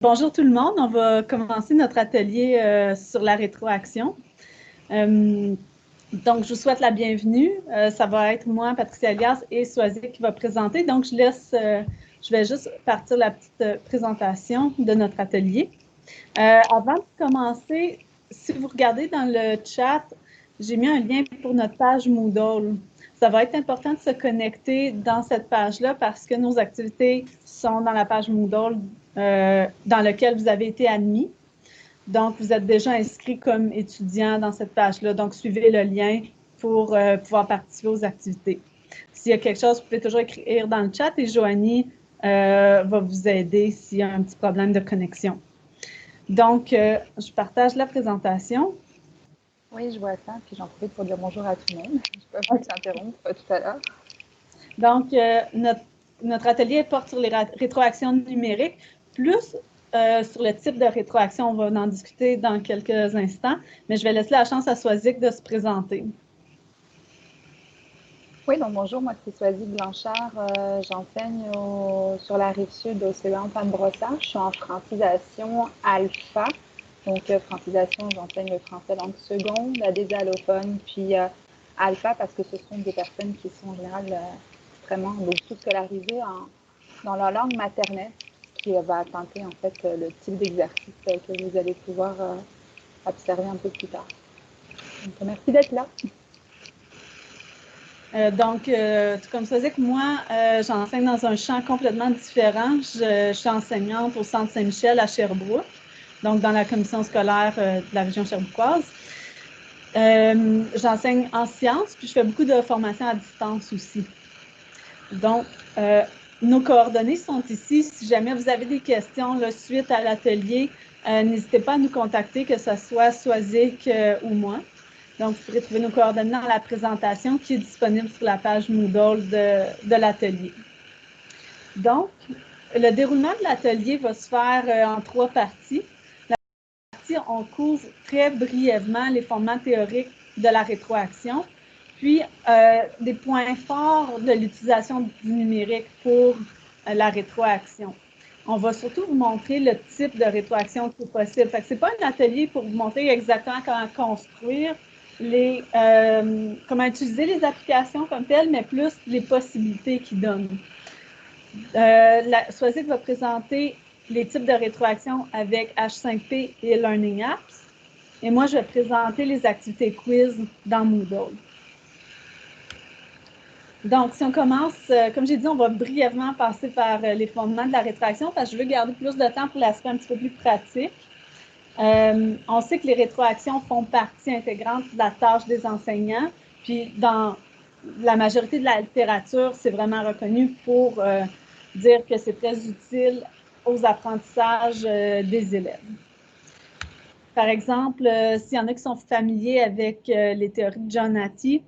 Bonjour tout le monde, on va commencer notre atelier sur la rétroaction. Donc, je vous souhaite la bienvenue. Ça va être moi, Patricia Elias et Soazic qui va présenter. Donc, je vais juste partir la petite présentation de notre atelier. Avant de commencer, si vous regardez dans le chat, j'ai mis un lien pour notre page Moodle. Ça va être important de se connecter dans cette page-là parce que nos activités sont dans la page Moodle dans laquelle vous avez été admis. Donc, vous êtes déjà inscrit comme étudiant dans cette page-là. Donc, suivez le lien pour pouvoir participer aux activités. S'il y a quelque chose, vous pouvez toujours écrire dans le chat et Joanie va vous aider s'il y a un petit problème de connexion. Donc, je partage la présentation. Oui, je vois ça, puis j'en profite pour dire bonjour à tout le monde. Je ne peux pas t'interrompre tout à l'heure. Donc, notre atelier porte sur les rétroactions numériques, plus sur le type de rétroaction. On va en discuter dans quelques instants, mais je vais laisser la chance à Soazic de se présenter. Oui, donc bonjour, moi c'est Soazic Blanchard. J'enseigne sur la rive sud au CEA Antoine-Brossard. Je suis en francisation alpha. Donc, francisation, j'enseigne le français langue seconde à des allophones, puis alpha parce que ce sont des personnes qui sont en général extrêmement sous-scolarisées dans leur langue maternelle, qui va tenter en fait le type d'exercice que vous allez pouvoir observer un peu plus tard. Donc, merci d'être là. Tout comme Soazic, moi, j'enseigne dans un champ complètement différent. Je suis enseignante au Centre Saint-Michel à Sherbrooke, donc dans la commission scolaire de la région sherbrookoise. J'enseigne en sciences, puis je fais beaucoup de formations à distance aussi. Donc, nos coordonnées sont ici. Si jamais vous avez des questions là, suite à l'atelier, n'hésitez pas à nous contacter, que ce soit Soazic ou moi. Donc, vous pourrez trouver nos coordonnées dans la présentation qui est disponible sur la page Moodle de l'atelier. Donc, le déroulement de l'atelier va se faire en 3 parties. La partie, on couvre très brièvement les fondements théoriques de la rétroaction, puis des points forts de l'utilisation du numérique pour la rétroaction. On va surtout vous montrer le type de rétroaction qui est possible. Ce n'est pas un atelier pour vous montrer exactement comment construire, comment utiliser les applications comme telles, mais plus les possibilités qu'ils donnent. Soazic va présenter les types de rétroaction avec H5P et Learning Apps. Et moi, je vais présenter les activités quiz dans Moodle. Donc, si on commence, comme j'ai dit, on va brièvement passer par les fondements de la rétroaction parce que je veux garder plus de temps pour l'aspect un petit peu plus pratique. On sait que les rétroactions font partie intégrante de la tâche des enseignants. Puis, dans la majorité de la littérature, c'est vraiment reconnu pour dire que c'est très utile aux apprentissages des élèves. Par exemple, s'il y en a qui sont familiers avec les théories de John Hattie,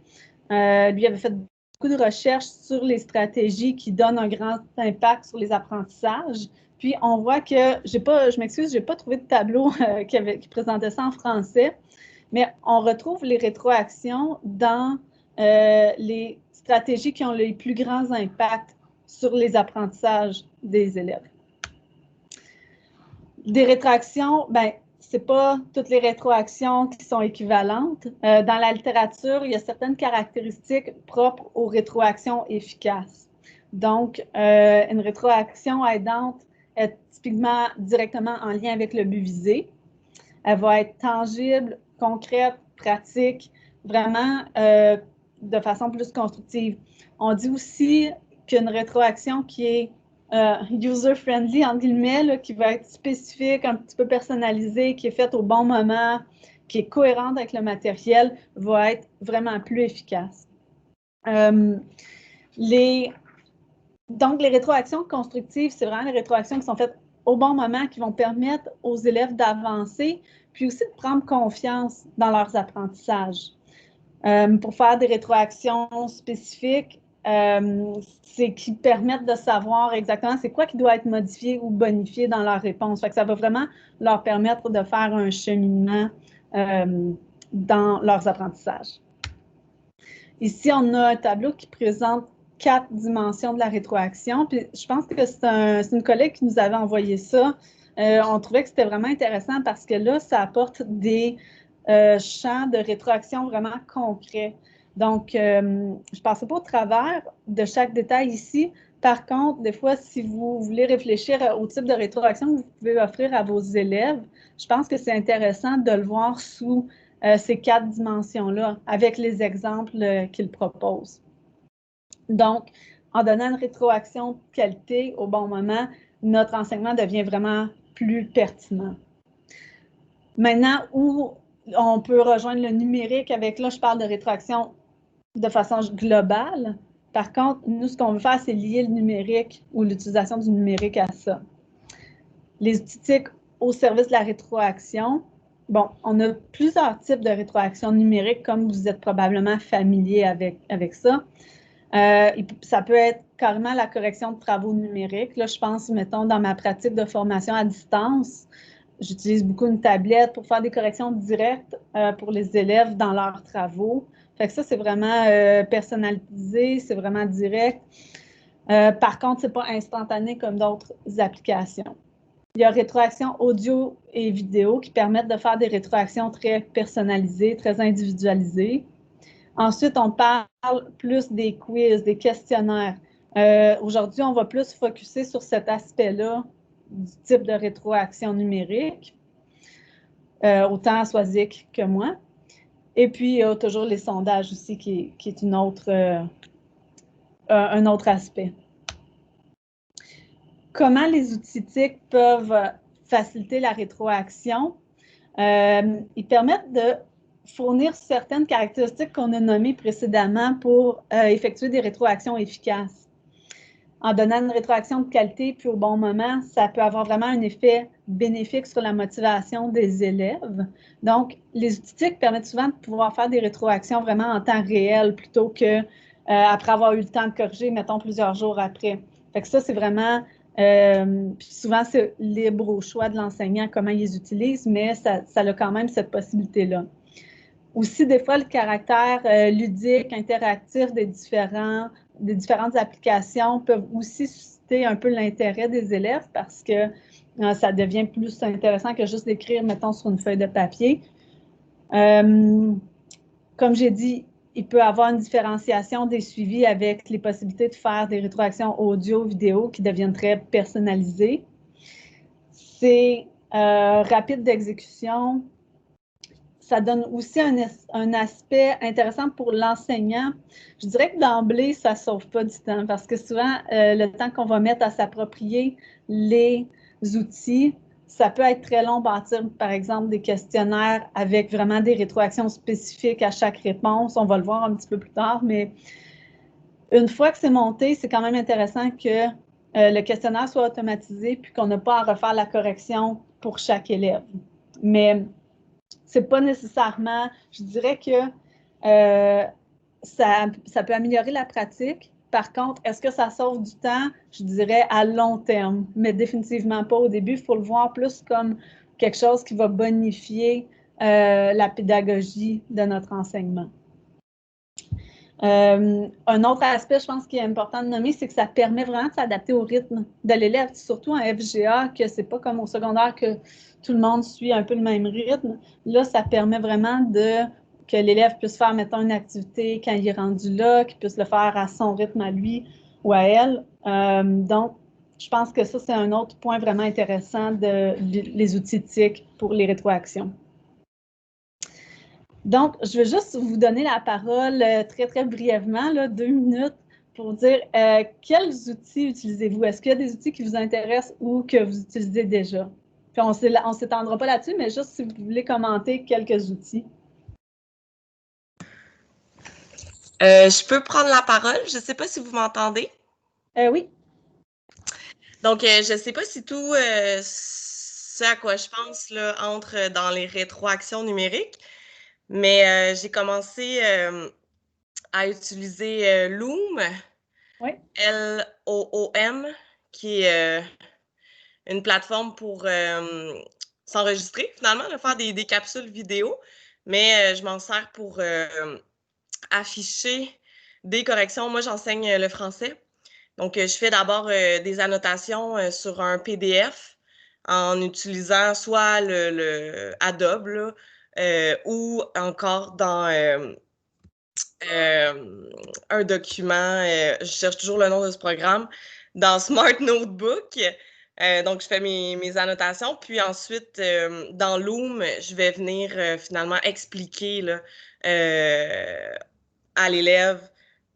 lui avait fait beaucoup de recherches sur les stratégies qui donnent un grand impact sur les apprentissages. Puis, on voit que, je m'excuse, je n'ai pas trouvé de tableau qui présentait ça en français, mais on retrouve les rétroactions dans les stratégies qui ont les plus grands impacts sur les apprentissages des élèves. Des rétroactions, bien, ce n'est pas toutes les rétroactions qui sont équivalentes. Dans la littérature, il y a certaines caractéristiques propres aux rétroactions efficaces. Donc, une rétroaction aidante est typiquement directement en lien avec le but visé. Elle va être tangible, concrète, pratique, vraiment de façon plus constructive. On dit aussi qu'une rétroaction qui est user-friendly, entre guillemets, là, qui va être spécifique, un petit peu personnalisée, qui est faite au bon moment, qui est cohérente avec le matériel, va être vraiment plus efficace. Donc, les rétroactions constructives, c'est vraiment les rétroactions qui sont faites au bon moment, qui vont permettre aux élèves d'avancer, puis aussi de prendre confiance dans leurs apprentissages. Pour faire des rétroactions spécifiques, c'est qui permettent de savoir exactement c'est quoi qui doit être modifié ou bonifié dans leur réponse. Fait que ça va vraiment leur permettre de faire un cheminement dans leurs apprentissages. Ici, on a un tableau qui présente 4 dimensions de la rétroaction. Puis je pense que c'est une collègue qui nous avait envoyé ça on trouvait que c'était vraiment intéressant parce que là, ça apporte des champs de rétroaction vraiment concrets. Donc, je ne passais pas au travers de chaque détail ici. Par contre, des fois, si vous voulez réfléchir au type de rétroaction que vous pouvez offrir à vos élèves, je pense que c'est intéressant de le voir sous ces 4 dimensions-là, avec les exemples qu'ils proposent. Donc, en donnant une rétroaction de qualité au bon moment, notre enseignement devient vraiment plus pertinent. Maintenant, où on peut rejoindre le numérique avec, là, je parle de rétroaction de façon globale. Par contre, nous, ce qu'on veut faire, c'est lier le numérique ou l'utilisation du numérique à ça. Les outils TIC au service de la rétroaction. Bon, on a plusieurs types de rétroaction numérique, comme vous êtes probablement familier avec ça. Ça peut être carrément la correction de travaux numériques. Là, je pense, mettons, dans ma pratique de formation à distance, j'utilise beaucoup une tablette pour faire des corrections directes pour les élèves dans leurs travaux. Fait que ça, c'est vraiment personnalisé, c'est vraiment direct. Par contre, ce n'est pas instantané comme d'autres applications. Il y a rétroaction audio et vidéo qui permettent de faire des rétroactions très personnalisées, très individualisées. Ensuite, on parle plus des quiz, des questionnaires. Aujourd'hui, on va plus focusser sur cet aspect-là du type de rétroaction numérique, autant Swazik que moi. Et puis, il y a toujours les sondages aussi, qui est un autre aspect. Comment les outils TIC peuvent faciliter la rétroaction? Ils permettent de fournir certaines caractéristiques qu'on a nommées précédemment pour effectuer des rétroactions efficaces. En donnant une rétroaction de qualité puis au bon moment, ça peut avoir vraiment un effet bénéfique sur la motivation des élèves. Donc, les outils TIC permettent souvent de pouvoir faire des rétroactions vraiment en temps réel plutôt que après avoir eu le temps de corriger, mettons, plusieurs jours après. Fait que ça, c'est vraiment... puis souvent, c'est libre au choix de l'enseignant comment il les utilise, mais ça a quand même cette possibilité-là. Aussi, des fois, le caractère ludique, interactif des différentes applications peuvent aussi susciter un peu l'intérêt des élèves parce que ça devient plus intéressant que juste d'écrire, mettons, sur une feuille de papier. Comme j'ai dit, il peut y avoir une différenciation des suivis avec les possibilités de faire des rétroactions audio, vidéo qui deviennent très personnalisées. C'est rapide d'exécution. Ça donne aussi un aspect intéressant pour l'enseignant. Je dirais que d'emblée, ça ne sauve pas du temps parce que souvent, le temps qu'on va mettre à s'approprier les outils, ça peut être très long, bâtir par exemple des questionnaires avec vraiment des rétroactions spécifiques à chaque réponse. On va le voir un petit peu plus tard, mais une fois que c'est monté, c'est quand même intéressant que le questionnaire soit automatisé puis qu'on n'a pas à refaire la correction pour chaque élève. Mais c'est pas nécessairement, je dirais que ça peut améliorer la pratique. Par contre, est-ce que ça sauve du temps? Je dirais à long terme, mais définitivement pas au début. Il faut le voir plus comme quelque chose qui va bonifier la pédagogie de notre enseignement. Un autre aspect, je pense, qui est important de nommer, c'est que ça permet vraiment de s'adapter au rythme de l'élève, surtout en FGA, que c'est pas comme au secondaire que tout le monde suit un peu le même rythme. Là, ça permet vraiment que l'élève puisse faire, mettons, une activité quand il est rendu là, qu'il puisse le faire à son rythme à lui ou à elle. Donc, je pense que ça, c'est un autre point vraiment intéressant les outils TIC pour les rétroactions. Donc, je vais juste vous donner la parole très, très brièvement, là, 2 minutes, pour dire quels outils utilisez-vous? Est-ce qu'il y a des outils qui vous intéressent ou que vous utilisez déjà? Puis on ne s'étendra pas là-dessus, mais juste si vous voulez commenter quelques outils. Je peux prendre la parole. Je ne sais pas si vous m'entendez. Oui. Donc, je ne sais pas si tout ce à quoi je pense là, entre dans les rétroactions numériques, mais j'ai commencé à utiliser Loom, Oui. L-O-O-M, qui est une plateforme pour s'enregistrer, finalement, de faire des capsules vidéo, mais je m'en sers pour afficher des corrections. Moi, j'enseigne le français. Donc, je fais d'abord des annotations sur un PDF en utilisant soit le Adobe là, ou encore dans un document, je cherche toujours le nom de ce programme, dans Smart Notebook. Donc, je fais mes annotations. Puis ensuite, dans Loom, je vais venir finalement expliquer là, à l'élève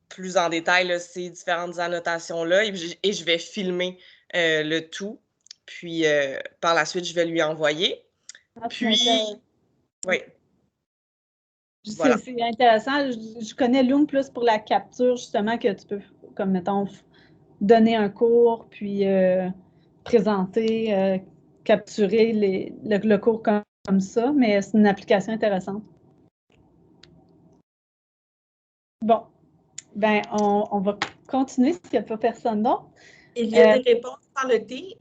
plus en détail là, ces différentes annotations-là et je vais filmer le tout. Puis par la suite, je vais lui envoyer. Puis, oui, voilà. C'est intéressant. Je connais Loom plus pour la capture, justement, que tu peux, comme mettons, donner un cours, puis présenter, capturer le cours comme ça, mais c'est une application intéressante. Bon, ben on va continuer s'il n'y a pas personne d'autre. Il y a des réponses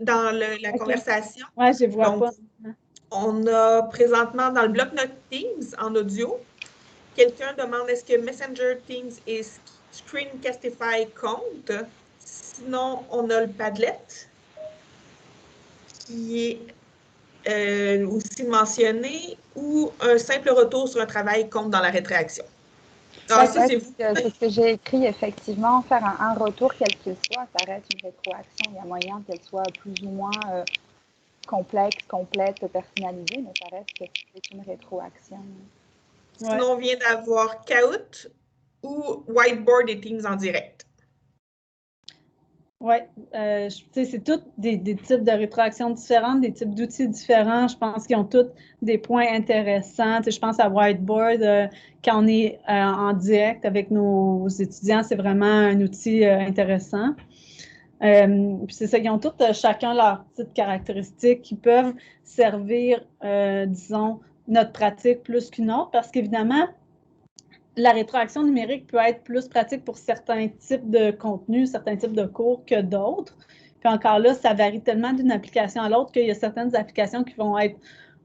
dans la okay. Conversation. Oui, je ne vois Donc, pas. On a présentement dans le bloc-notes Teams en audio. Quelqu'un demande est-ce que Messenger, Teams et Screencastify compte. Sinon, on a le Padlet qui est aussi mentionné ou un simple retour sur un travail compte dans la rétroaction. Ça, c'est ce que j'ai écrit, effectivement. Faire un retour, quel qu'il soit, ça reste une rétroaction. Il y a moyen qu'elle soit plus ou moins complexe, complète, personnalisée, mais ça reste que c'est une rétroaction. Sinon, on vient d'avoir Kahoot ou Whiteboard et Teams en direct. Oui, c'est tous des types de rétroaction différentes, des types d'outils différents. Je pense qu'ils ont tous des points intéressants. Je pense à Whiteboard, quand on est en direct avec nos étudiants, c'est vraiment un outil intéressant. Puis c'est ça, ils ont tous chacun leurs petites caractéristiques qui peuvent servir, disons, notre pratique plus qu'une autre, parce qu'évidemment, la rétroaction numérique peut être plus pratique pour certains types de contenus, certains types de cours que d'autres. Puis encore là, ça varie tellement d'une application à l'autre qu'il y a certaines applications qui vont être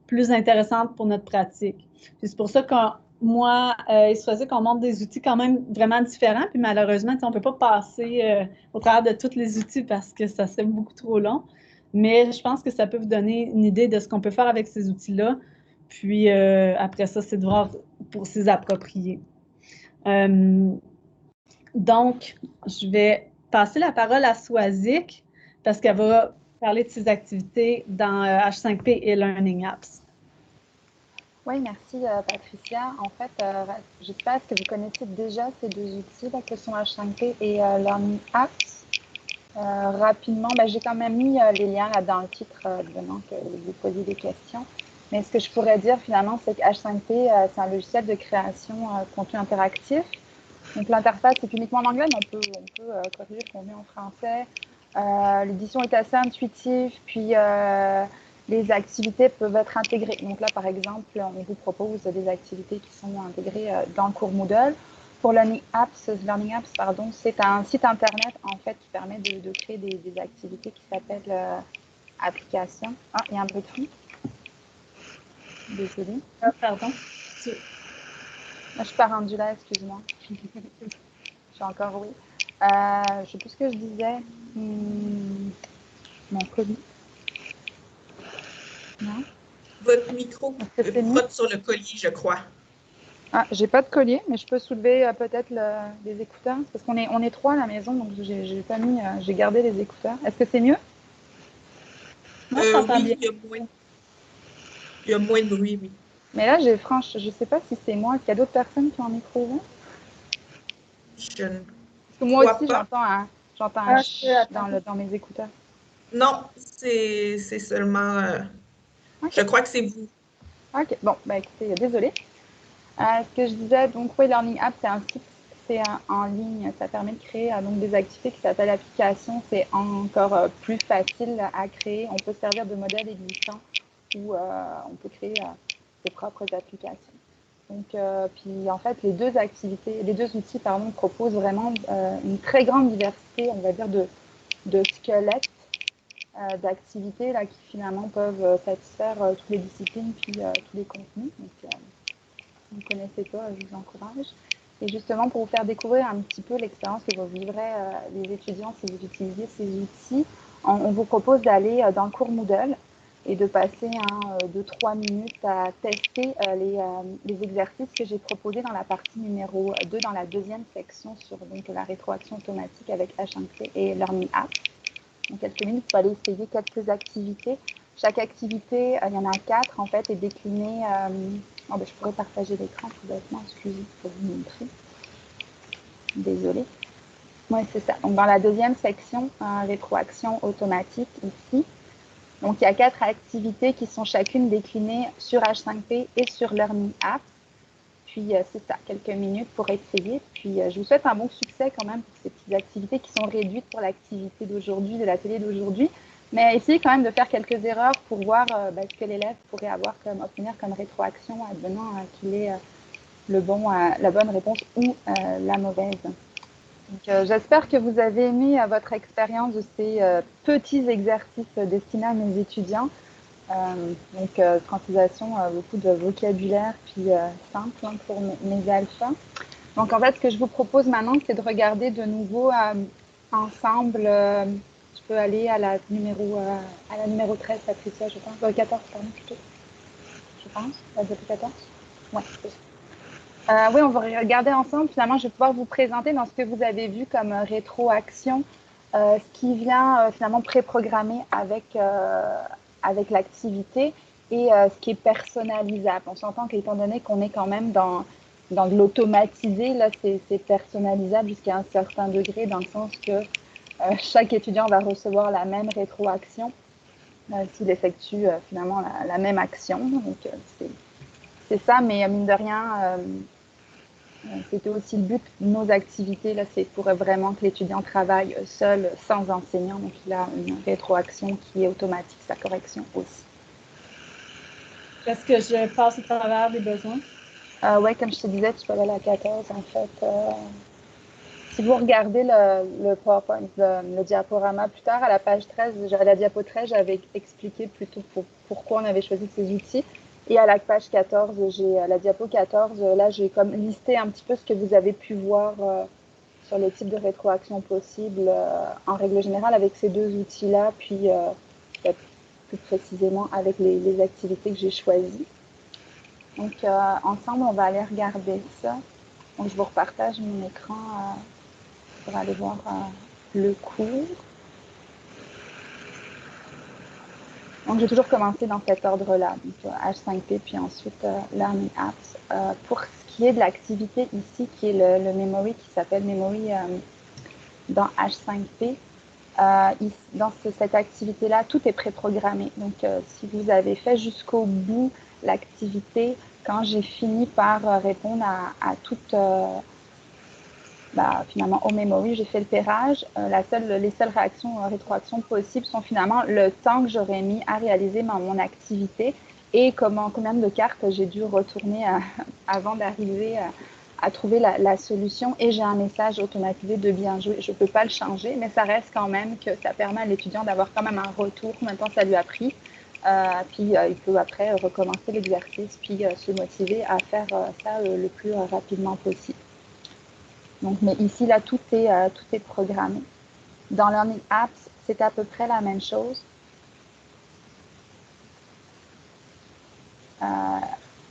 plus intéressantes pour notre pratique. Puis c'est pour ça que moi, il se faisait qu'on montre des outils quand même vraiment différents. Puis malheureusement, on ne peut pas passer au travers de tous les outils parce que ça serait beaucoup trop long. Mais je pense que ça peut vous donner une idée de ce qu'on peut faire avec ces outils-là. Puis après ça, c'est de voir pour s'y approprier. Donc, je vais passer la parole à Swazik parce qu'elle va parler de ses activités dans H5P et Learning Apps. Oui, merci Patricia. En fait, je ne sais pas, est-ce que vous connaissez déjà ces deux outils là, que sont H5P et Learning Apps? Rapidement, j'ai quand même mis les liens là, dans le titre, évidemment, que vous posiez des questions. Mais ce que je pourrais dire finalement, c'est que H5P, c'est un logiciel de création de contenu interactif. Donc l'interface est uniquement en anglais, mais on peut corriger le contenu en français. L'édition est assez intuitive, puis les activités peuvent être intégrées. Donc là, par exemple, on vous propose des activités qui sont intégrées dans le cours Moodle. Pour Learning Apps, c'est un site internet en fait qui permet de créer des activités qui s'appellent applications. Ah, il y a un bruit de fond. Désolée. Ah, pardon. Je ne suis pas rendue là, excuse-moi. Je suis encore oui. Je ne sais plus ce que je disais. Mon colis. Non. Votre micro frotte sur le collier, je crois. Ah, j'ai pas de collier, mais je peux soulever peut-être les écouteurs. Parce qu'on est trois à la maison, donc j'ai pas mis, j'ai gardé les écouteurs. Est-ce que c'est mieux? Moi, je t'entends bien. Il y a moins de bruit, oui. Mais là, je sais pas si c'est moi, qu'il y a d'autres personnes qui ont un micro ouvert. Parce que moi aussi, j'entends un dans mes écouteurs. Non, c'est seulement... okay. Je crois que c'est vous. OK, bon, écoutez, désolée. Ce que je disais, donc, oui, Learning App, c'est un site, c'est en ligne. Ça permet de créer donc, des activités qui s'appellent applications. C'est encore plus facile à créer. On peut se servir de modèles existants ou on peut créer ses propres applications. Donc, puis en fait, les deux outils, proposent vraiment une très grande diversité, on va dire, de squelettes, d'activités là, qui finalement peuvent satisfaire toutes les disciplines puis tous les contenus. Donc, si vous ne connaissez pas, je vous encourage. Et justement, pour vous faire découvrir un petit peu l'expérience que vous vivrez les étudiants si vous utilisez ces outils, on vous propose d'aller dans le cours Moodle. et de passer 2-3 minutes à tester les exercices que j'ai proposés dans la partie numéro 2, dans la deuxième section sur donc, la rétroaction automatique avec H5P et Learning Apps. Donc, quelques minutes pour aller essayer quelques activités. Chaque activité, il y en a 4 en fait, est déclinée. Je pourrais partager l'écran tout bêtement, excusez pour vous montrer. Désolée. Oui, c'est ça. Donc, dans la deuxième section, rétroaction automatique ici. Donc, il y a 4 activités qui sont chacune déclinées sur H5P et sur Learning App. Puis, c'est ça, quelques minutes pour essayer. Puis, je vous souhaite un bon succès quand même pour ces petites activités qui sont réduites pour l'activité d'aujourd'hui, de l'atelier d'aujourd'hui. Mais essayez quand même de faire quelques erreurs pour voir ce que l'élève pourrait obtenir comme rétroaction, advenant qu'il ait la bonne réponse ou la mauvaise. J'espère que vous avez aimé votre expérience de ces petits exercices destinés à mes étudiants. Francisation, beaucoup de vocabulaire, puis simple pour mes alphas. Donc, en fait, ce que je vous propose maintenant, c'est de regarder de nouveau ensemble. Je peux aller à la numéro 13, Patricia, je pense. 14, pardon, plutôt. Je pense. La diapo 14. Ouais, c'est ça. Oui, on va regarder ensemble. Finalement, je vais pouvoir vous présenter dans ce que vous avez vu comme rétroaction, ce qui vient finalement préprogrammer avec l'activité et ce qui est personnalisable. On s'entend qu'étant donné qu'on est quand même dans de l'automatisé, là, c'est personnalisable jusqu'à un certain degré, dans le sens que chaque étudiant va recevoir la même rétroaction s'il effectue finalement la même action. Donc, c'est ça, mais mine de rien, c'était aussi le but de nos activités. Là, c'est pour vraiment que l'étudiant travaille seul, sans enseignant. Donc, il a une rétroaction qui est automatique, sa correction aussi. Est-ce que je passe au travers des besoins? Oui, comme je te disais, tu peux aller à la 14, en fait. Si vous regardez le PowerPoint, le diaporama plus tard, à la page 13, à la diapo 13, j'avais expliqué plutôt pourquoi on avait choisi ces outils. Et à la page 14, à la diapo 14, là, j'ai comme listé un petit peu ce que vous avez pu voir sur les types de rétroaction possibles en règle générale avec ces deux outils-là, puis plus précisément avec les activités que j'ai choisies. Donc, ensemble, on va aller regarder ça. Donc, je vous repartage mon écran pour aller voir le cours. Donc, j'ai toujours commencé dans cet ordre-là, donc H5P, puis ensuite Learning Apps. Pour ce qui est de l'activité ici, qui est le memory, qui s'appelle memory dans H5P, dans cette activité-là, tout est préprogrammé. Donc, si vous avez fait jusqu'au bout l'activité, quand j'ai fini par répondre à toute... finalement, au memory, j'ai fait le pairage. Les seules rétroactions possibles sont finalement le temps que j'aurais mis à réaliser mon activité et combien de cartes j'ai dû retourner avant d'arriver à trouver la solution. Et j'ai un message automatisé de bien joué. Je ne peux pas le changer, mais ça reste quand même que ça permet à l'étudiant d'avoir quand même un retour, combien de temps ça lui a pris. Puis il peut après recommencer l'exercice, puis se motiver à faire ça le plus rapidement possible. Donc, mais ici, là, tout est programmé. Dans Learning Apps, c'est à peu près la même chose.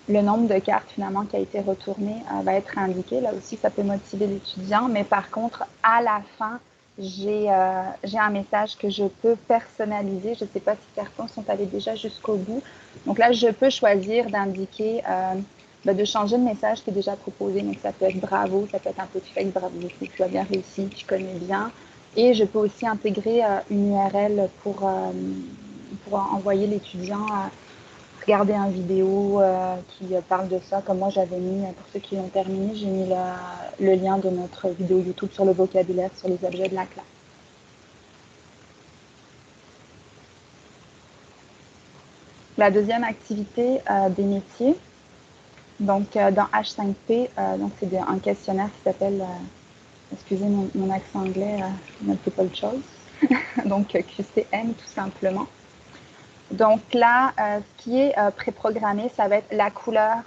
Le nombre de cartes, finalement, qui a été retourné va être indiqué. Là aussi, ça peut motiver l'étudiant. Mais par contre, à la fin, j'ai un message que je peux personnaliser. Je ne sais pas si certains sont allés déjà jusqu'au bout. Donc là, je peux choisir d'indiquer... de changer le message qui est déjà proposé. Donc, ça peut être bravo, ça peut être un petit fake bravo, tu as bien réussi, tu connais bien. Et je peux aussi intégrer une URL pour envoyer l'étudiant à regarder une vidéo qui parle de ça. Comme moi, j'avais mis, pour ceux qui ont terminé, j'ai mis le lien de notre vidéo YouTube sur le vocabulaire, sur les objets de la classe. La deuxième activité des métiers. Donc, dans H5P, c'est un questionnaire qui s'appelle, excusez mon accent anglais, Multiple Choice, donc QCM tout simplement. Donc là, ce qui est préprogrammé, ça va être la couleur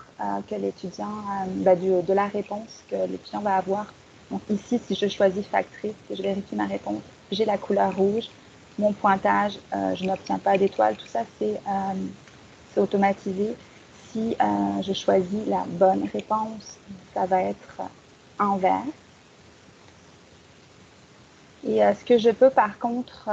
que l'étudiant, de la réponse que l'étudiant va avoir. Donc ici, si je choisis factrice, que je vérifie ma réponse, j'ai la couleur rouge. mon pointage, je n'obtiens pas d'étoile. Tout ça, c'est automatisé. Si je choisis la bonne réponse, ça va être en vert. Et ce que je peux par contre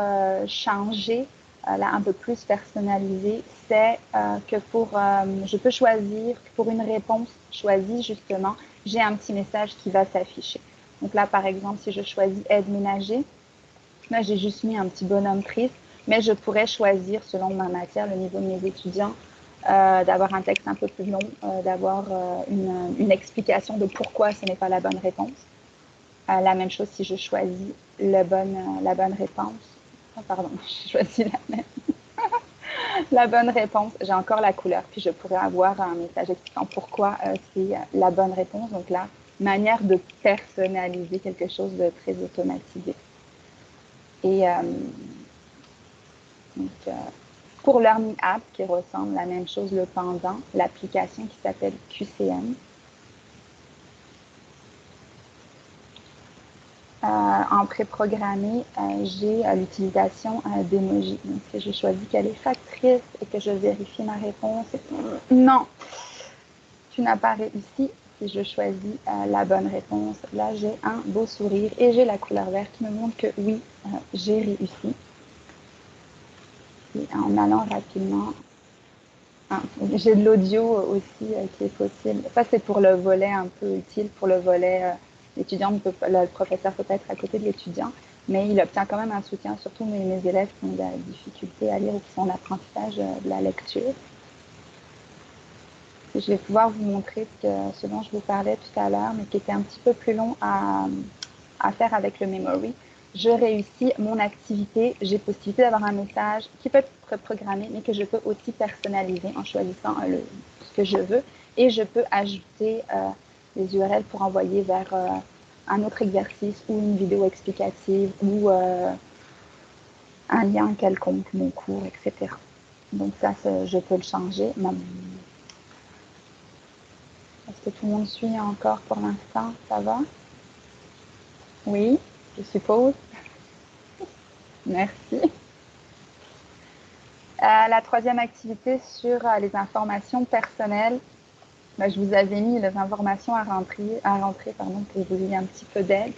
changer, là un peu plus personnalisé, c'est que je peux choisir que pour une réponse choisie justement, j'ai un petit message qui va s'afficher. Donc là par exemple, si je choisis aide ménager, là j'ai juste mis un petit bonhomme triste, mais je pourrais choisir selon ma matière, le niveau de mes étudiants, d'avoir un texte un peu plus long, d'avoir une explication de pourquoi ce n'est pas la bonne réponse. La même chose si je choisis la bonne réponse. Oh, pardon, j'ai choisi la bonne réponse. J'ai encore la couleur, puis je pourrais avoir un message expliquant pourquoi c'est la bonne réponse. Donc là, manière de personnaliser quelque chose de très automatisé. Et pour Learning App, qui ressemble à la même chose, le pendant, l'application qui s'appelle QCM. En préprogrammé, j'ai l'utilisation d'emoji. Donc, si je choisis qu'elle est factrice et que je vérifie ma réponse, non, tu n'as pas réussi. Si je choisis la bonne réponse, là, j'ai un beau sourire et j'ai la couleur verte qui me montre que oui, j'ai réussi. Et en allant rapidement, j'ai de l'audio aussi qui est possible. Ça, c'est pour le volet un peu utile, pour le volet l'étudiant, le professeur peut pas être à côté de l'étudiant, mais il obtient quand même un soutien, surtout mes élèves qui ont de la difficulté à lire ou qui sont en apprentissage de la lecture. Et je vais pouvoir vous montrer ce dont je vous parlais tout à l'heure, mais qui était un petit peu plus long à faire avec le memory. Je réussis mon activité, j'ai possibilité d'avoir un message qui peut être programmé, mais que je peux aussi personnaliser en choisissant ce que je veux. Et je peux ajouter les URL pour envoyer vers un autre exercice ou une vidéo explicative ou un lien quelconque, mon cours, etc. Donc ça, je peux le changer. Est-ce que tout le monde suit encore pour l'instant? Ça va? Oui, je suppose. Merci. La troisième activité sur les informations personnelles. Je vous avais mis les informations à rentrer pour que vous ayez un petit peu d'aide.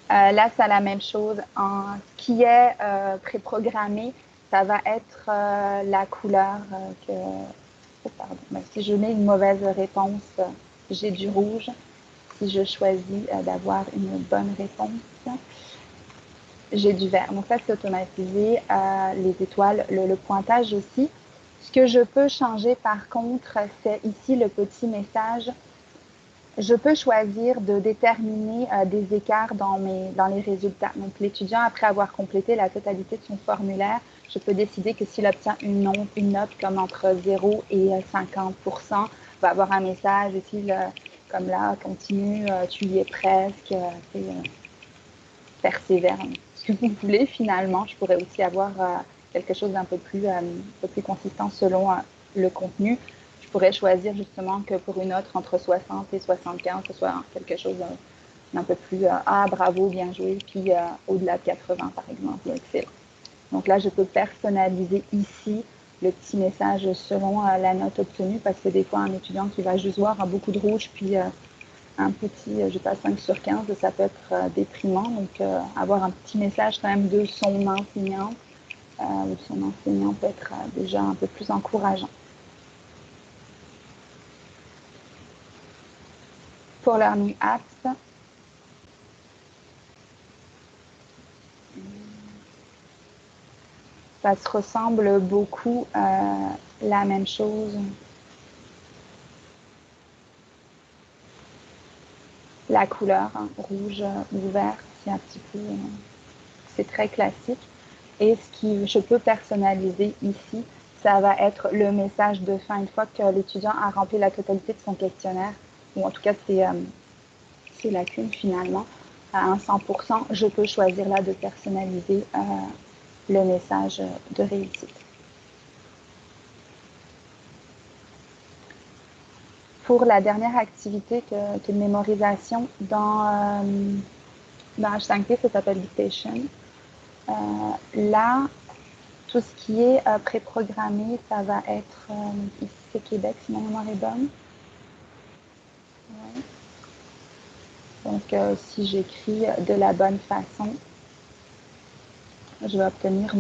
Là, c'est la même chose. Ce qui est préprogrammé, ça va être la couleur que... Oh, pardon. Si je mets une mauvaise réponse, j'ai du rouge. Si je choisis d'avoir une bonne réponse, j'ai du vert. Donc ça, c'est automatisé. Les étoiles, le pointage aussi. Ce que je peux changer par contre, c'est ici le petit message. Je peux choisir de déterminer des écarts dans les résultats. Donc l'étudiant, après avoir complété la totalité de son formulaire, je peux décider que s'il obtient une note comme entre 0 et 50%, va avoir un message ici, comme là, continue, tu y es presque, persévère. Ce que vous voulez finalement. Je pourrais aussi avoir quelque chose d'un peu plus consistant selon le contenu. Je pourrais choisir justement que pour une note entre 60 et 75, ce soit quelque chose d'un peu plus bravo, bien joué, puis au-delà de 80 par exemple, excellent. Donc là, je peux personnaliser ici le petit message selon la note obtenue, parce que des fois, un étudiant qui va juste voir beaucoup de rouge, puis un petit, je passe 5 sur 15, ça peut être déprimant. Donc, avoir un petit message quand même de son enseignant ou de son enseignant peut être déjà un peu plus encourageant. Pour Learning Apps, ça se ressemble beaucoup à la même chose. La couleur, rouge ou vert, c'est un petit peu, c'est très classique. Et ce que je peux personnaliser ici, ça va être le message de fin. Une fois que l'étudiant a rempli la totalité de son questionnaire, ou en tout cas ses lacunes finalement, à un 100%, je peux choisir là de personnaliser le message de réussite. Pour la dernière activité qui est de mémorisation, dans H5P, ça s'appelle Dictation. Là, Tout ce qui est préprogrammé, ça va être, ici c'est Québec, si ma mémoire est bonne. Ouais. Donc, si j'écris de la bonne façon, je vais obtenir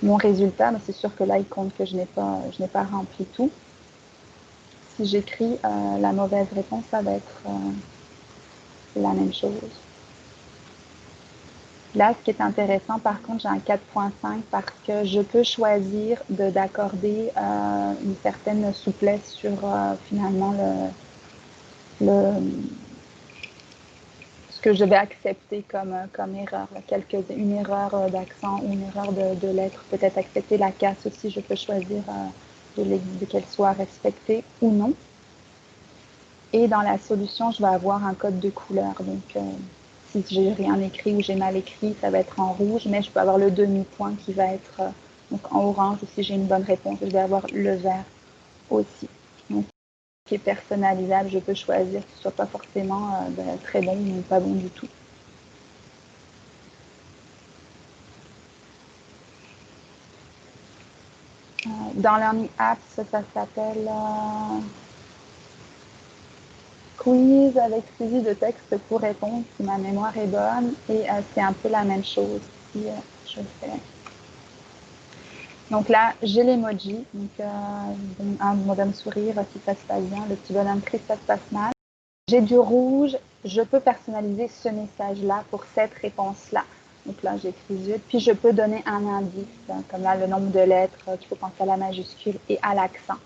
mon résultat, mais c'est sûr que là, il compte que je n'ai pas rempli tout. Si j'écris la mauvaise réponse, ça va être la même chose. Là, ce qui est intéressant, par contre, j'ai un 4.5 parce que je peux choisir d'accorder une certaine souplesse sur finalement ce que je vais accepter comme erreur. Une erreur d'accent ou une erreur de lettre. Peut-être accepter la casse aussi, je peux choisir de qu'elle soit respectée ou non. Et dans la solution, je vais avoir un code de couleur. Donc, si j'ai rien écrit ou j'ai mal écrit, ça va être en rouge, mais je peux avoir le demi-point qui va être donc en orange, ou si j'ai une bonne réponse, je vais avoir le vert aussi. Donc, ce qui est personnalisable, je peux choisir que ce ne soit pas forcément très bon ou pas bon du tout. Dans Learning Apps, ça s'appelle quiz avec saisie de texte pour répondre si ma mémoire est bonne, et c'est un peu la même chose si je fais. Donc là, j'ai l'emoji, donc un bonhomme sourire si ça se passe bien, le petit bonhomme triste ça se passe mal. J'ai du rouge, je peux personnaliser ce message-là pour cette réponse-là. Donc là, j'écris zut, puis je peux donner un indice, comme là, le nombre de lettres, qu'il faut penser à la majuscule et à l'accent.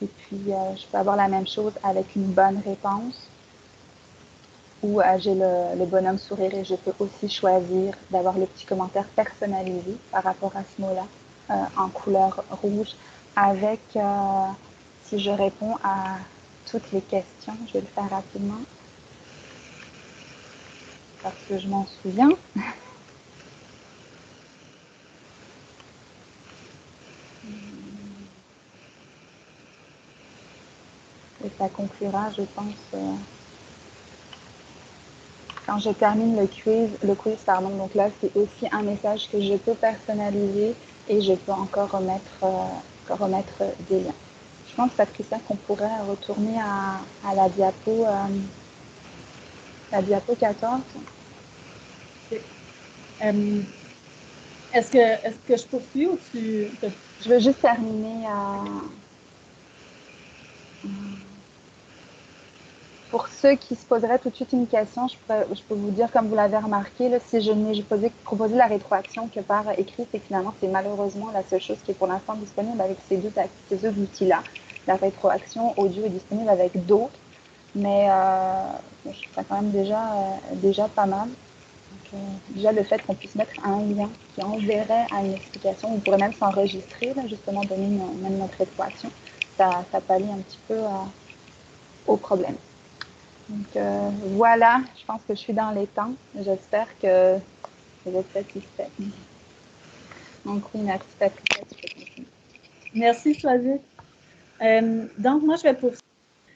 Et puis, je peux avoir la même chose avec une bonne réponse, où j'ai le bonhomme sourire et je peux aussi choisir d'avoir le petit commentaire personnalisé par rapport à ce mot-là, en couleur rouge, avec, si je réponds à toutes les questions, je vais le faire rapidement, parce que je m'en souviens. Et ça conclura, je pense, quand je termine le quiz, donc là, c'est aussi un message que je peux personnaliser et je peux encore remettre des liens. Je pense, Patricia, qu'on pourrait retourner à la diapo 14. Est-ce que je poursuis ou tu... Je veux juste terminer pour ceux qui se poseraient tout de suite une question, je peux vous dire, comme vous l'avez remarqué, là, si je n'ai proposé la rétroaction que par écrit, c'est que finalement, c'est malheureusement la seule chose qui est pour l'instant disponible avec ces deux outils-là. La rétroaction audio est disponible avec d'autres, mais je trouve ça quand même déjà pas mal. Donc, déjà, le fait qu'on puisse mettre un lien qui enverrait à une explication, on pourrait même s'enregistrer, justement, donner même notre rétroaction, ça pallie un petit peu au problème. Donc voilà, je pense que je suis dans les temps. J'espère que vous êtes satisfait. Donc oui, merci Patricia. Merci Swazit. Donc moi, je vais poursuivre.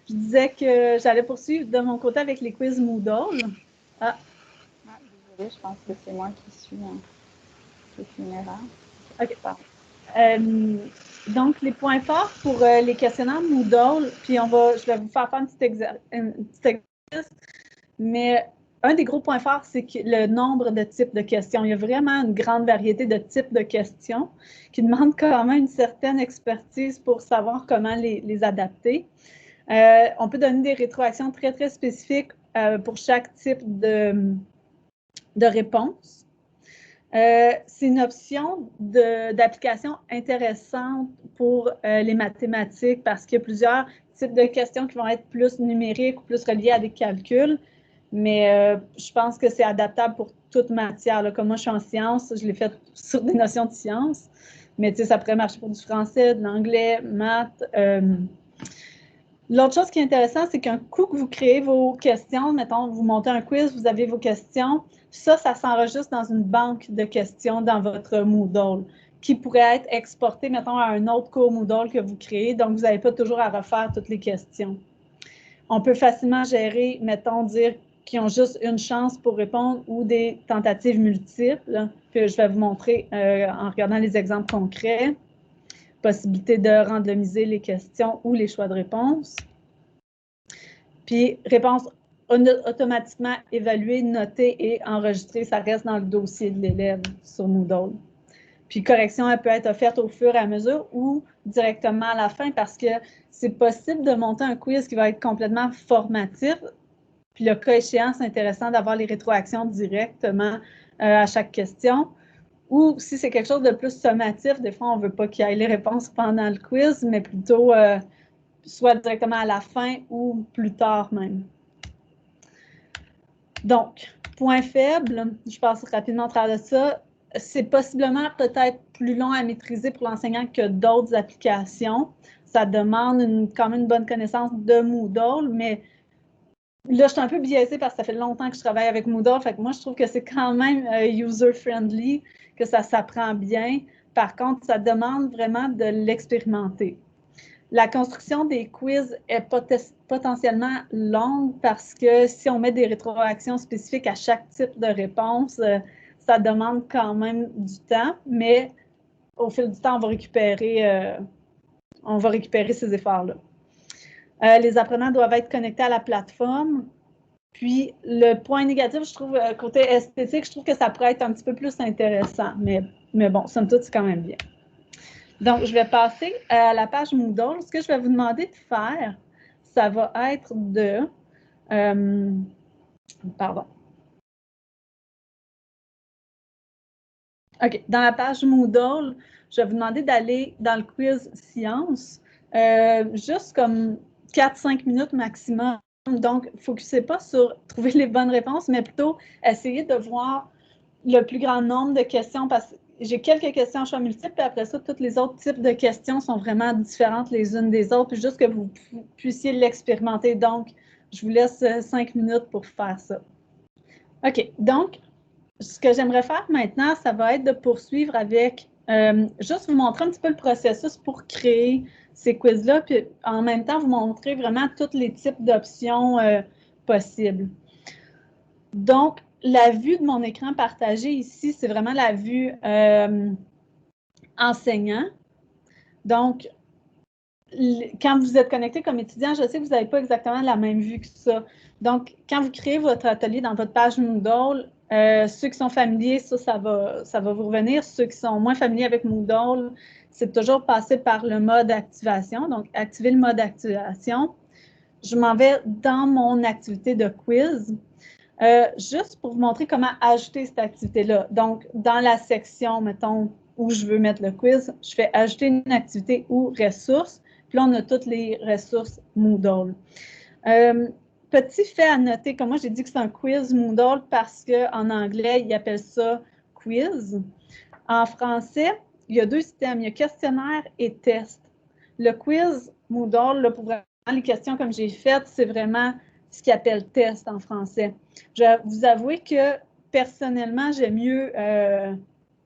Je disais que j'allais poursuivre de mon côté avec les quiz Moodle. Désolée, je pense que c'est moi qui suis une erreur. OK. Donc, les points forts pour les questionnaires Moodle, puis je vais vous faire un petit exercice, mais un des gros points forts, c'est le nombre de types de questions. Il y a vraiment une grande variété de types de questions qui demandent quand même une certaine expertise pour savoir comment les adapter. On peut donner des rétroactions très, très spécifiques pour chaque type de réponse. C'est une option d'application intéressante pour les mathématiques parce qu'il y a plusieurs types de questions qui vont être plus numériques ou plus reliées à des calculs, mais je pense que c'est adaptable pour toute matière. Là. Comme moi, je suis en sciences, je l'ai fait sur des notions de sciences, mais ça pourrait marcher pour du français, de l'anglais, maths. L'autre chose qui est intéressante, c'est qu'un coup que vous créez vos questions, mettons, vous montez un quiz, vous avez vos questions, ça s'enregistre dans une banque de questions dans votre Moodle qui pourrait être exportée, mettons, à un autre cours Moodle que vous créez. Donc, vous n'avez pas toujours à refaire toutes les questions. On peut facilement gérer, mettons, dire qui ont juste une chance pour répondre ou des tentatives multiples que je vais vous montrer en regardant les exemples concrets. Possibilité de randomiser les questions ou les choix de réponse. Puis, réponse automatiquement évaluée, notée et enregistrée, ça reste dans le dossier de l'élève sur Moodle. Puis, correction, elle peut être offerte au fur et à mesure ou directement à la fin parce que c'est possible de monter un quiz qui va être complètement formatif. Puis, le cas échéant, c'est intéressant d'avoir les rétroactions directement à chaque question. Ou si c'est quelque chose de plus sommatif, des fois, on ne veut pas qu'il y ait les réponses pendant le quiz, mais plutôt soit directement à la fin ou plus tard même. Donc, point faible, je passe rapidement au travers de ça, c'est possiblement peut-être plus long à maîtriser pour l'enseignant que d'autres applications. Ça demande quand même une bonne connaissance de Moodle, mais là, je suis un peu biaisée parce que ça fait longtemps que je travaille avec Moodle, fait que moi, je trouve que c'est quand même user-friendly, que ça s'apprend bien. Par contre, ça demande vraiment de l'expérimenter. La construction des quiz est potentiellement longue parce que si on met des rétroactions spécifiques à chaque type de réponse, ça demande quand même du temps, mais au fil du temps, on va récupérer ces efforts-là. Les apprenants doivent être connectés à la plateforme. Puis, le point négatif, je trouve, côté esthétique, je trouve que ça pourrait être un petit peu plus intéressant. Mais bon, somme toute, c'est quand même bien. Donc, je vais passer à la page Moodle. Ce que je vais vous demander de faire, ça va être de... pardon. OK. Dans la page Moodle, je vais vous demander d'aller dans le quiz Sciences, juste comme 4-5 minutes maximum. Donc, ne focussez pas sur trouver les bonnes réponses, mais plutôt essayer de voir le plus grand nombre de questions parce que j'ai quelques questions en choix multiples, puis après ça, tous les autres types de questions sont vraiment différentes les unes des autres, puis juste que vous puissiez l'expérimenter. Donc, je vous laisse 5 minutes pour faire ça. OK. Donc, ce que j'aimerais faire maintenant, ça va être de poursuivre avec juste vous montrer un petit peu le processus pour créer ces quiz-là, puis en même temps, vous montrer vraiment tous les types d'options possibles. Donc, la vue de mon écran partagé ici, c'est vraiment la vue enseignant. Donc, quand vous êtes connecté comme étudiant, je sais que vous n'avez pas exactement la même vue que ça. Donc, quand vous créez votre atelier dans votre page Moodle, ceux qui sont familiers, ça va vous revenir. Ceux qui sont moins familiers avec Moodle, c'est toujours passer par le mode activation. Donc, activer le mode activation. Je m'en vais dans mon activité de quiz. Juste pour vous montrer comment ajouter cette activité-là. Donc, dans la section, mettons, où je veux mettre le quiz, je fais « Ajouter une activité » ou « Ressources ». Puis là, on a toutes les ressources Moodle. Petit fait à noter, comme moi, j'ai dit que c'est un quiz Moodle parce qu'en anglais, ils appellent ça « quiz ». En français, il y a deux systèmes. Il y a questionnaire et test. Le quiz Moodle, là, pour vraiment les questions comme j'ai faites, c'est vraiment ce qu'ils appellent test en français. Je vais vous avouer que personnellement, j'aime mieux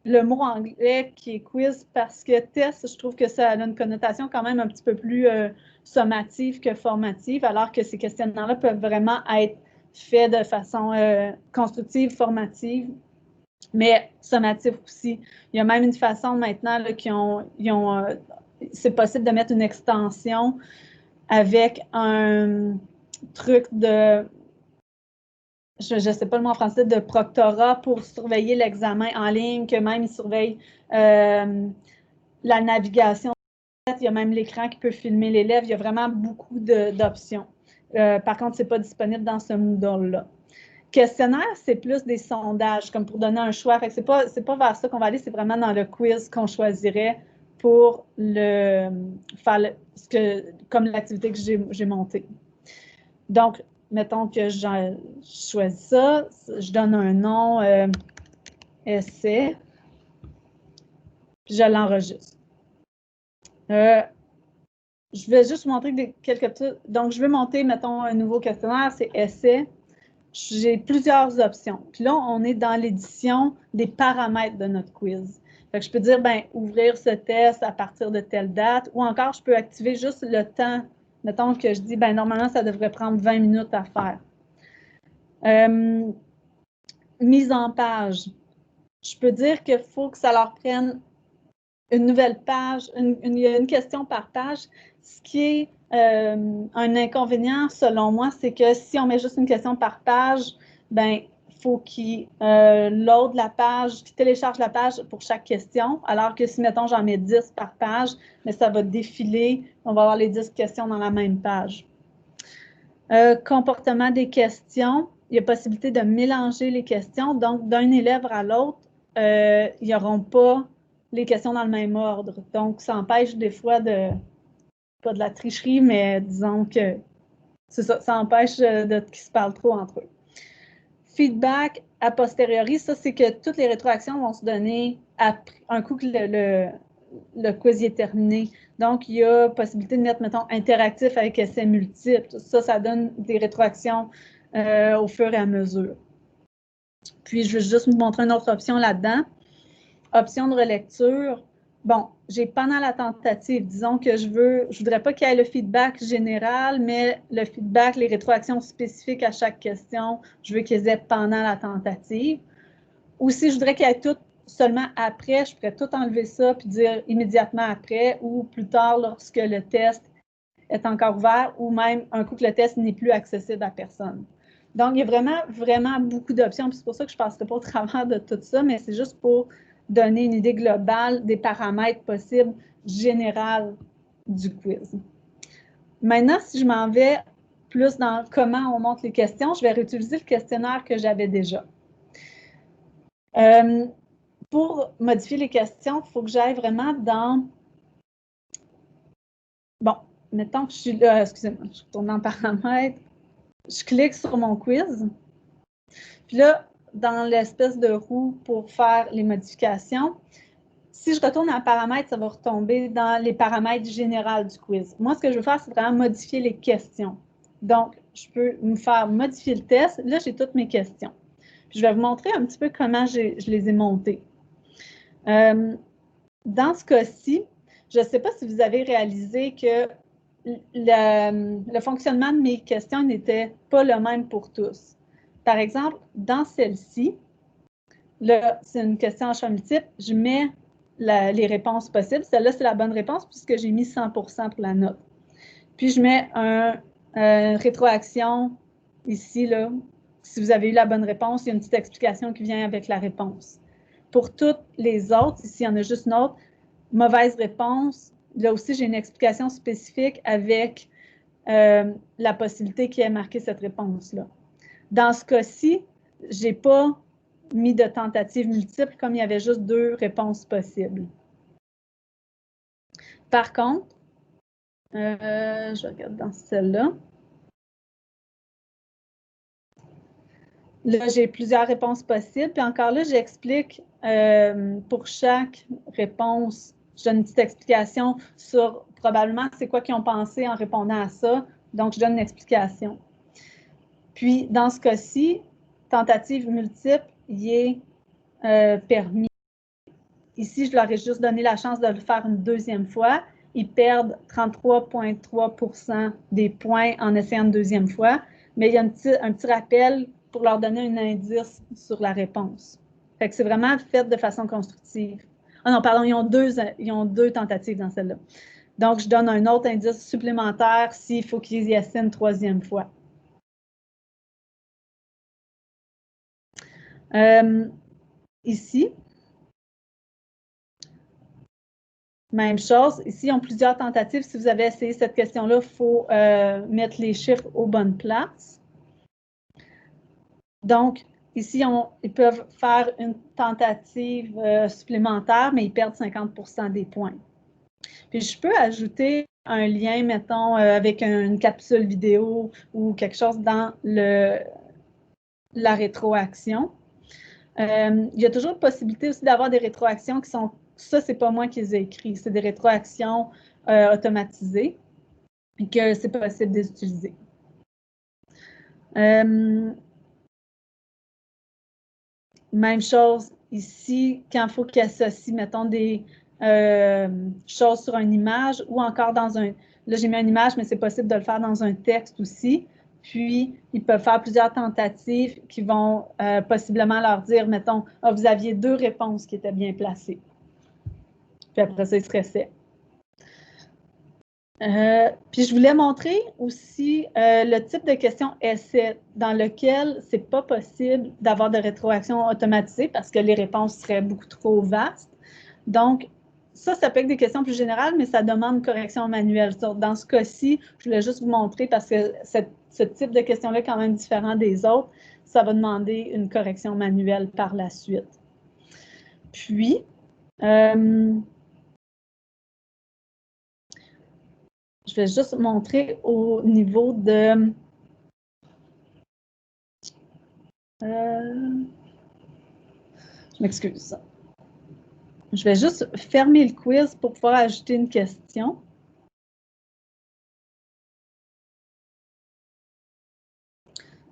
le mot anglais qui est quiz parce que test, je trouve que ça a une connotation quand même un petit peu plus sommative que formative, alors que ces questionnaires-là peuvent vraiment être faits de façon constructive, formative, mais sommative aussi. Il y a même une façon maintenant là, c'est possible de mettre une extension avec un truc de, je ne sais pas le mot en français, de proctorat pour surveiller l'examen en ligne, que même ils surveillent la navigation. Il y a même l'écran qui peut filmer l'élève. Il y a vraiment beaucoup d'options. Par contre, ce n'est pas disponible dans ce Moodle-là. Questionnaire, c'est plus des sondages, comme pour donner un choix. Ce n'est pas vers ça qu'on va aller, c'est vraiment dans le quiz qu'on choisirait pour faire comme l'activité que j'ai montée. Donc, mettons que je choisis ça, je donne un nom, essai, puis je l'enregistre. Je vais juste vous montrer quelques petits. Donc, je veux monter, mettons, un nouveau questionnaire, c'est essai. J'ai plusieurs options. Puis là, on est dans l'édition des paramètres de notre quiz. Fait que je peux dire, ben, ouvrir ce test à partir de telle date, ou encore, je peux activer juste le temps. Mettons que je dis, ben, normalement, ça devrait prendre 20 minutes à faire. Mise en page. Je peux dire qu'il faut que ça leur prenne une nouvelle page, il y a une question par page. Ce qui est un inconvénient, selon moi, c'est que si on met juste une question par page, ben il faut qu'ils loadent la page, qu'ils téléchargent la page pour chaque question, alors que si, mettons, j'en mets 10 par page, mais ça va défiler, on va avoir les 10 questions dans la même page. Comportement des questions, il y a possibilité de mélanger les questions, donc d'un élève à l'autre, ils n'auront pas les questions dans le même ordre. Donc, ça empêche des fois pas de la tricherie, mais disons que c'est ça, ça empêche qu'ils se parlent trop entre eux. Feedback a posteriori, ça, c'est que toutes les rétroactions vont se donner après, un coup que le quiz est terminé. Donc, il y a possibilité de mettre, mettons, interactif avec essais multiples. Ça donne des rétroactions au fur et à mesure. Puis, je vais juste vous montrer une autre option là-dedans. Option de relecture. Bon, j'ai pendant la tentative, disons que je voudrais pas qu'il y ait le feedback général, mais le feedback, les rétroactions spécifiques à chaque question, je veux qu'ils aient pendant la tentative. Ou si je voudrais qu'il y ait tout seulement après, je pourrais tout enlever ça puis dire immédiatement après ou plus tard lorsque le test est encore ouvert ou même un coup que le test n'est plus accessible à personne. Donc, il y a vraiment, vraiment beaucoup d'options. C'est pour ça que je ne passerai pas au travers de tout ça, mais c'est juste pour donner une idée globale des paramètres possibles généraux du quiz. Maintenant, si je m'en vais plus dans comment on monte les questions, je vais réutiliser le questionnaire que j'avais déjà. Pour modifier les questions, il faut que j'aille vraiment dans... Bon, mettons que je suis là, excusez-moi, je retourne dans paramètres. Je clique sur mon quiz. Puis là, dans l'espèce de roue pour faire les modifications, si je retourne en paramètres, ça va retomber dans les paramètres généraux du quiz. Moi, ce que je veux faire, c'est vraiment modifier les questions. Donc, je peux me faire modifier le test. Là, j'ai toutes mes questions. Puis je vais vous montrer un petit peu comment je les ai montées. Dans ce cas-ci, je ne sais pas si vous avez réalisé que le fonctionnement de mes questions n'était pas le même pour tous. Par exemple, dans celle-ci, là, c'est une question en choix multiple, je mets les réponses possibles. Celle-là, c'est la bonne réponse puisque j'ai mis 100% pour la note. Puis, je mets une rétroaction ici, là. Si vous avez eu la bonne réponse, il y a une petite explication qui vient avec la réponse. Pour toutes les autres, ici, il y en a juste une autre, mauvaise réponse. Là aussi, j'ai une explication spécifique avec la possibilité qui ait marqué cette réponse-là. Dans ce cas-ci, je n'ai pas mis de tentative multiple comme il y avait juste 2 réponses possibles. Par contre, je regarde dans celle-là. Là, j'ai plusieurs réponses possibles. Puis encore là, j'explique pour chaque réponse, je donne une petite explication sur probablement c'est quoi qu'ils ont pensé en répondant à ça. Donc, je donne une explication. Puis, dans ce cas-ci, tentative multiple, il est permis. Ici, je leur ai juste donné la chance de le faire une deuxième fois. Ils perdent 33,3% des points en essayant une deuxième fois. Mais il y a un petit rappel pour leur donner un indice sur la réponse. Fait que c'est vraiment fait de façon constructive. Ah non, pardon, ils ont deux tentatives dans celle-là. Donc, je donne un autre indice supplémentaire s'il faut qu'ils y essaient une troisième fois. Ici, même chose. Ici, ils ont plusieurs tentatives. Si vous avez essayé cette question-là, il faut mettre les chiffres aux bonnes places. Donc, ici, ils peuvent faire une tentative supplémentaire, mais ils perdent 50% des points. Puis, je peux ajouter un lien, mettons, avec une capsule vidéo ou quelque chose dans la rétroaction. Il y a toujours possibilité aussi d'avoir des rétroactions qui sont... Ça, c'est pas moi qui les ai écrits. C'est des rétroactions automatisées et que c'est possible de les utiliser. Même chose ici, quand il faut qu'ils associent, mettons, des choses sur une image ou encore dans un... Là, j'ai mis une image, mais c'est possible de le faire dans un texte aussi. Puis, ils peuvent faire plusieurs tentatives qui vont possiblement leur dire, mettons, ah, vous aviez 2 réponses qui étaient bien placées. Puis après ça, ils se reçaient. Puis je voulais montrer aussi le type de question essai dans lequel c'est pas possible d'avoir de rétroaction automatisée parce que les réponses seraient beaucoup trop vastes. Donc, ça peut être des questions plus générales, mais ça demande une correction manuelle. Dans ce cas-ci, je voulais juste vous montrer parce que ce type de question-là est quand même différent des autres. Ça va demander une correction manuelle par la suite. Puis, je vais juste montrer au niveau de... je m'excuse. Je vais juste fermer le quiz pour pouvoir ajouter une question.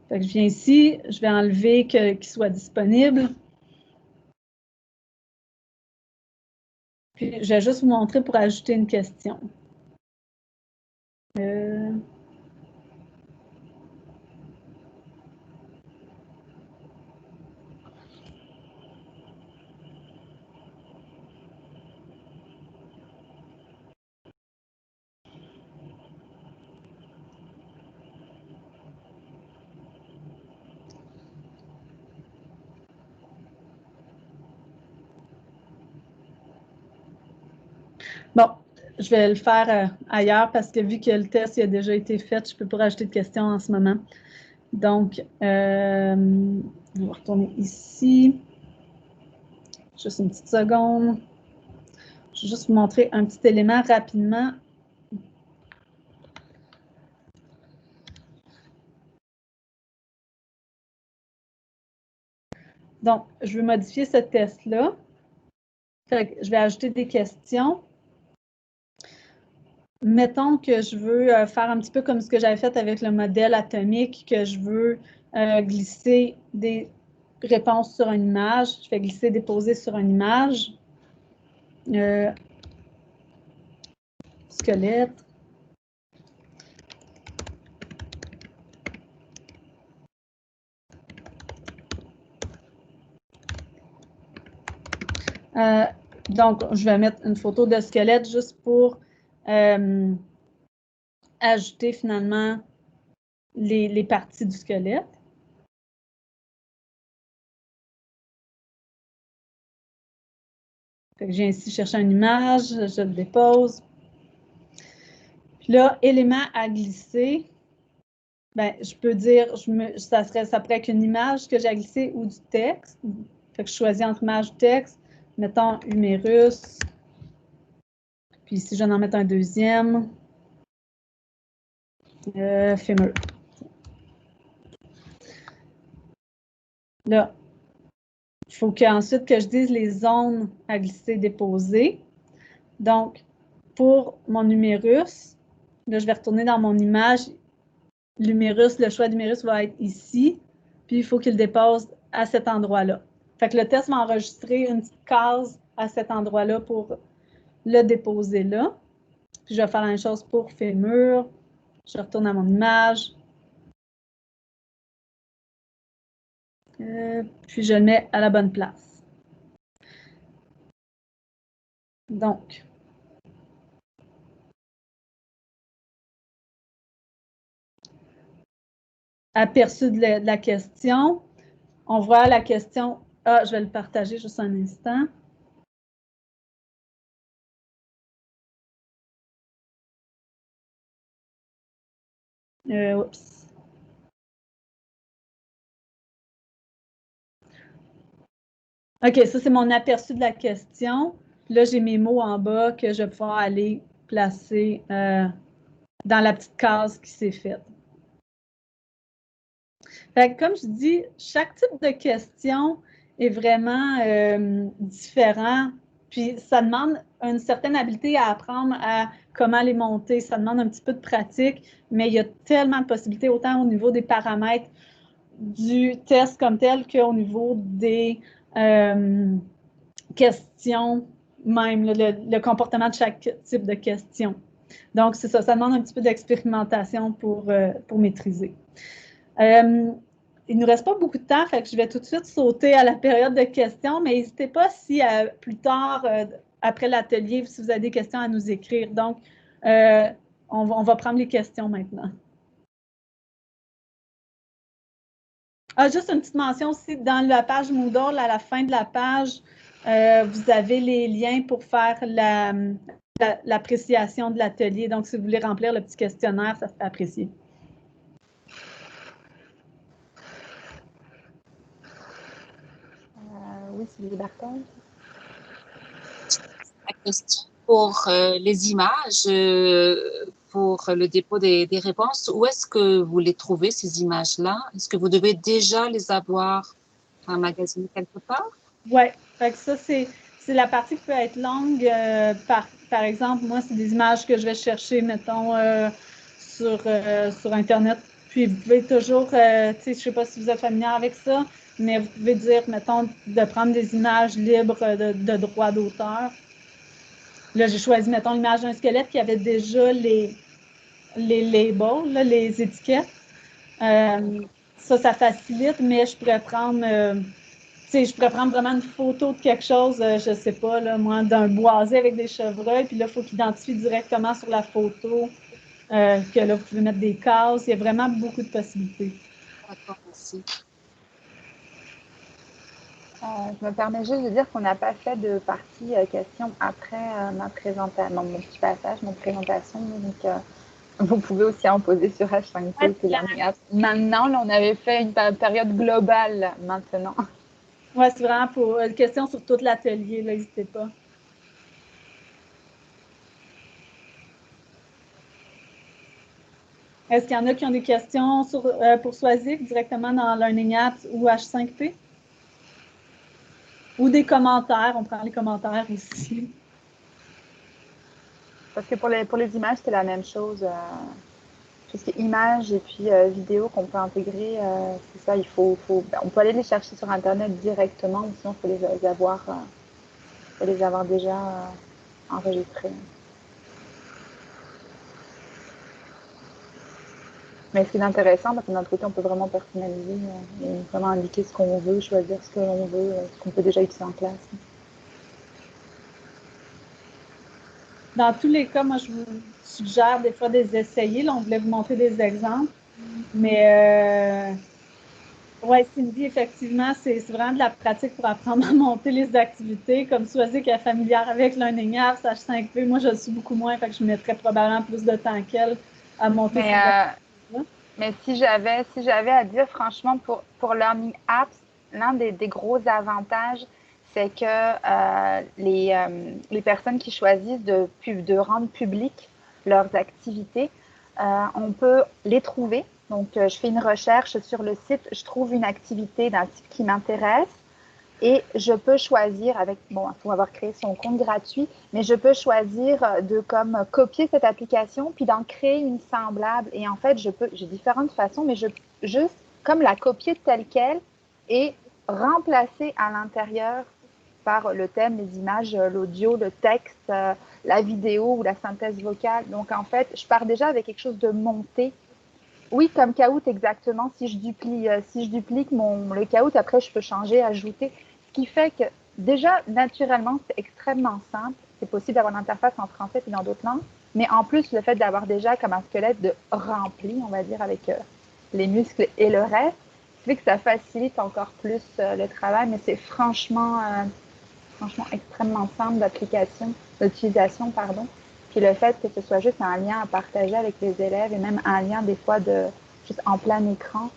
Fait que je viens ici, je vais enlever qu'il soit disponible. Puis je vais juste vous montrer pour ajouter une question. Bon, je vais le faire ailleurs parce que vu que le test a déjà été fait, je ne peux pas rajouter de questions en ce moment. Donc, on va retourner ici. Juste une petite seconde. Je vais juste vous montrer un petit élément rapidement. Donc, je vais modifier ce test-là. Je vais ajouter des questions. Mettons que je veux faire un petit peu comme ce que j'avais fait avec le modèle atomique, que je veux glisser des réponses sur une image. Je fais glisser, déposer sur une image. Squelette. Donc, je vais mettre une photo de squelette juste pour ajouter finalement les parties du squelette. Fait que je viens ici chercher une image, je le dépose. Puis là, élément à glisser, ben, je peux dire, ça pourrait être une image que j'ai à glisser ou du texte. Fait que je choisis entre image ou texte. Mettons humérus. Puis ici, je vais en mettre un deuxième. Fémur. Là, il faut qu'ensuite que je dise les zones à glisser, déposer. Donc, pour mon humérus, là, je vais retourner dans mon image. L'humérus, le choix d'humérus va être ici. Puis, il faut qu'il dépose à cet endroit-là. Fait que le test va enregistrer une petite case à cet endroit-là pour le déposer là. Puis, je vais faire la même chose pour fémur. Je retourne à mon image. Puis, je le mets à la bonne place. Donc, aperçu de la question. On voit la question. Ah, je vais le partager juste un instant. Oups. OK, ça, c'est mon aperçu de la question. Là, j'ai mes mots en bas que je vais pouvoir aller placer dans la petite case qui s'est faite. Fait que, comme je dis, chaque type de question est vraiment différent. Puis, ça demande une certaine habileté à apprendre à comment les monter. Ça demande un petit peu de pratique, mais il y a tellement de possibilités, autant au niveau des paramètres du test comme tel qu'au niveau des questions, même le comportement de chaque type de question. Donc, c'est ça, ça demande un petit peu d'expérimentation pour maîtriser. Il ne nous reste pas beaucoup de temps, fait que je vais tout de suite sauter à la période de questions, mais n'hésitez pas si plus tard, après l'atelier, si vous avez des questions à nous écrire. Donc, on va prendre les questions maintenant. Ah, juste une petite mention aussi, dans la page Moodle, à la fin de la page, vous avez les liens pour faire l'appréciation de l'atelier. Donc, si vous voulez remplir le petit questionnaire, ça serait apprécié. Oui, Sylvie Berton. La question pour les images, pour le dépôt des réponses, où est-ce que vous les trouvez, ces images-là? Est-ce que vous devez déjà les avoir emmagasinées quelque part? Oui, ça, c'est la partie qui peut être longue. Par exemple, moi, c'est des images que je vais chercher, mettons, sur Internet. Puis, vous pouvez toujours, je ne sais pas si vous êtes familier avec ça, mais vous pouvez dire, mettons, de prendre des images libres de droit d'auteur. Là, j'ai choisi, mettons, l'image d'un squelette qui avait déjà les labels, là, les étiquettes. Ça facilite, mais je pourrais prendre, je pourrais prendre vraiment une photo de quelque chose, je ne sais pas, là, moi, d'un boisé avec des chevreuils, puis là, il faut qu'il identifie directement sur la photo que là, vous pouvez mettre des cases. Il y a vraiment beaucoup de possibilités. D'accord, merci. Je me permets juste de dire qu'on n'a pas fait de partie questions après ma présentation, mon petit passage, ma présentation. Donc, vous pouvez aussi en poser sur H5P. Maintenant, là, on avait fait une période globale là, maintenant. Oui, c'est vraiment pour une question sur tout l'atelier, n'hésitez pas. Est-ce qu'il y en a qui ont des questions pour Swazik directement dans Learning Apps ou H5P? Ou des commentaires, on prend les commentaires aussi. Parce que pour les images, c'est la même chose. Tout ce qui est images et puis vidéos qu'on peut intégrer, c'est ça, on peut aller les chercher sur Internet directement, ou sinon il faut les avoir déjà enregistrés. Mais ce qui est intéressant, parce que de notre côté, on peut vraiment personnaliser et vraiment indiquer ce qu'on veut, choisir ce que l'on veut, ce qu'on peut déjà utiliser en classe. Dans tous les cas, moi, je vous suggère des fois des essayer. Là, on voulait vous montrer des exemples. Mais oui, Cindy, effectivement, c'est vraiment de la pratique pour apprendre à monter les activités. Comme Swazik est familière avec Learning Apps, H5P, moi, je le suis beaucoup moins, fait que je mettrais probablement plus de temps qu'elle à monter ces activités-là. Mais si j'avais à dire, franchement, pour Learning Apps, l'un des gros avantages, c'est que les personnes qui choisissent de rendre publiques leurs activités, on peut les trouver. Donc, je fais une recherche sur le site, je trouve une activité d'un type qui m'intéresse et je peux choisir il faut avoir créé son compte gratuit, mais je peux choisir de copier cette application puis d'en créer une semblable. Et en fait, j'ai différentes façons, mais juste comme la copier telle qu'elle et remplacer à l'intérieur par le thème, les images, l'audio, le texte, la vidéo ou la synthèse vocale. Donc, en fait, je pars déjà avec quelque chose de monté. Oui, comme Kahoot, exactement. Si je duplique le Kahoot, après, je peux changer, ajouter. Ce qui fait que, déjà, naturellement, c'est extrêmement simple. C'est possible d'avoir l'interface en français et dans d'autres langues. Mais en plus, le fait d'avoir déjà comme un squelette de rempli, on va dire, avec les muscles et le reste, fait que ça facilite encore plus le travail. Mais c'est franchement extrêmement simple d'utilisation, pardon. Puis le fait que ce soit juste un lien à partager avec les élèves et même un lien des fois juste en plein écran,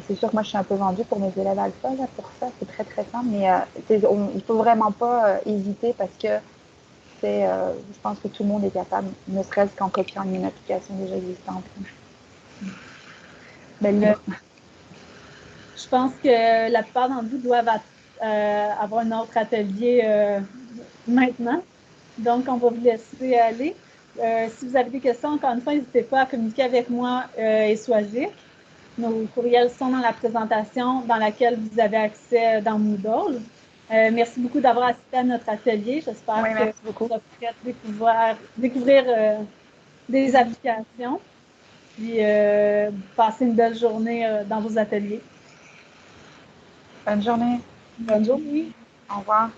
c'est sûr que moi je suis un peu vendue pour mes élèves alpha là, pour ça, c'est très très simple, mais il faut vraiment pas hésiter parce que je pense que tout le monde est capable, ne serait-ce qu'en copiant une application déjà existante. Je pense que la plupart d'entre vous doivent avoir un autre atelier maintenant. Donc, on va vous laisser aller. Si vous avez des questions, encore une fois, n'hésitez pas à communiquer avec moi et Swazik. Nos courriels sont dans la présentation dans laquelle vous avez accès dans Moodle. Merci beaucoup d'avoir assisté à notre atelier. J'espère merci que beaucoup. vous serez prêts à découvrir des applications. Puis passez une belle journée dans vos ateliers. Bonne journée. Bonne journée. Au revoir.